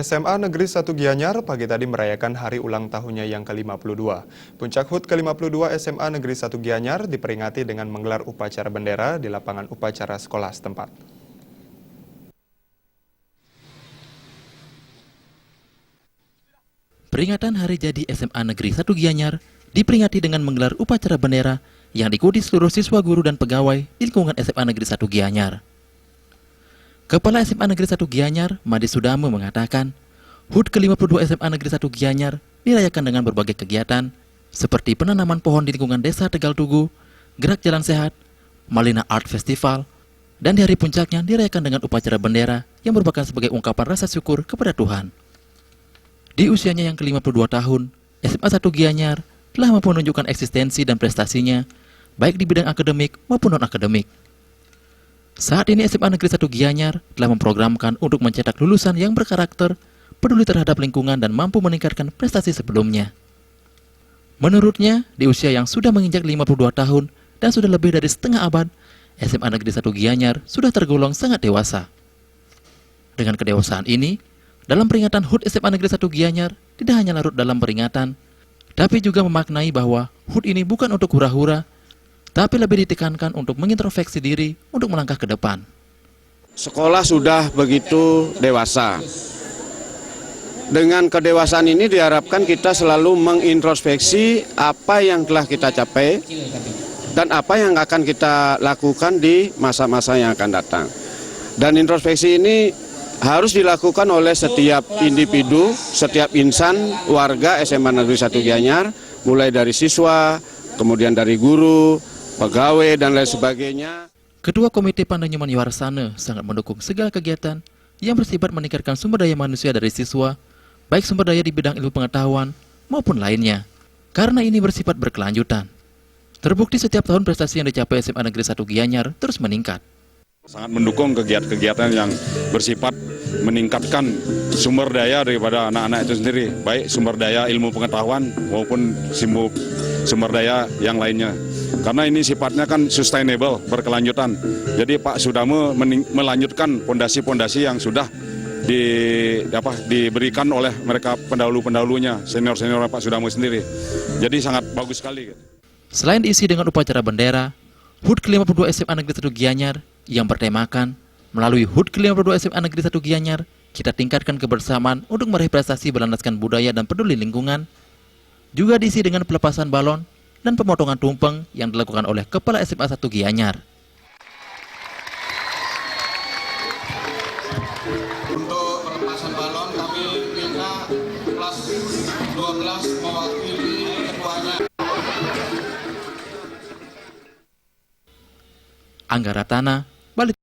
SMA Negeri 1 Gianyar pagi tadi merayakan hari ulang tahunnya yang ke-52. Puncak HUT ke-52 SMA Negeri 1 Gianyar diperingati dengan menggelar upacara bendera di lapangan upacara sekolah setempat. Peringatan Hari Jadi SMA Negeri 1 Gianyar diperingati dengan menggelar upacara bendera yang diikuti seluruh siswa, guru, dan pegawai di lingkungan SMA Negeri 1 Gianyar. Kepala SMA Negeri 1 Gianyar, Madi Sudame, mengatakan, HUT ke-52 SMA Negeri 1 Gianyar dirayakan dengan berbagai kegiatan seperti penanaman pohon di lingkungan Desa Tegal Tugu, Gerak Jalan Sehat, Malina Art Festival, dan di hari puncaknya dirayakan dengan upacara bendera yang merupakan sebagai ungkapan rasa syukur kepada Tuhan. Di usianya yang ke-52 tahun, SMA 1 Gianyar telah mampu menunjukkan eksistensi dan prestasinya, baik di bidang akademik maupun non-akademik. Saat ini SMA Negeri 1 Gianyar telah memprogramkan untuk mencetak lulusan yang berkarakter, peduli terhadap lingkungan, dan mampu meningkatkan prestasi sebelumnya. Menurutnya, di usia yang sudah menginjak 52 tahun dan sudah lebih dari setengah abad, SMA Negeri 1 Gianyar sudah tergolong sangat dewasa. Dengan kedewasaan ini, dalam peringatan HUT SMA Negeri 1 Gianyar tidak hanya larut dalam peringatan, tapi juga memaknai bahwa HUT ini bukan untuk hura-hura, tapi lebih ditekankan untuk mengintrospeksi diri untuk melangkah ke depan. Sekolah sudah begitu dewasa. Dengan kedewasaan ini diharapkan kita selalu mengintrospeksi apa yang telah kita capai dan apa yang akan kita lakukan di masa-masa yang akan datang. Dan introspeksi ini harus dilakukan oleh setiap individu, setiap insan, warga SMA Negeri 1 Gianyar, mulai dari siswa, kemudian dari guru, pegawai, dan lain sebagainya. Ketua Komite Pandanyoman Yoharsane sangat mendukung segala kegiatan yang bersifat meningkatkan sumber daya manusia dari siswa, baik sumber daya di bidang ilmu pengetahuan maupun lainnya, karena ini bersifat berkelanjutan. Terbukti setiap tahun prestasi yang dicapai SMA Negeri 1 Gianyar terus meningkat. Sangat mendukung kegiatan-kegiatan yang bersifat meningkatkan sumber daya daripada anak-anak itu sendiri, baik sumber daya ilmu pengetahuan maupun sumber daya yang lainnya. Karena ini sifatnya kan sustainable, berkelanjutan. Jadi Pak Sudame melanjutkan pondasi-pondasi yang sudah diberikan oleh mereka pendahulu-pendahulunya, senior-senior Pak Sudame sendiri. Jadi sangat bagus sekali. Selain diisi dengan upacara bendera, HUT ke-52 SMA Negeri 1 Gianyar yang bertemakan, melalui HUT ke-52 SMA Negeri 1 Gianyar, kita tingkatkan kebersamaan untuk meraih prestasi berlandaskan budaya dan peduli lingkungan, juga diisi dengan pelepasan balon dan pemotongan tumpeng yang dilakukan oleh Kepala SMA 1 Gianyar. Untuk pelepasan balon kami minta kelas 12 mewakili ketuanya. Angga Ratana,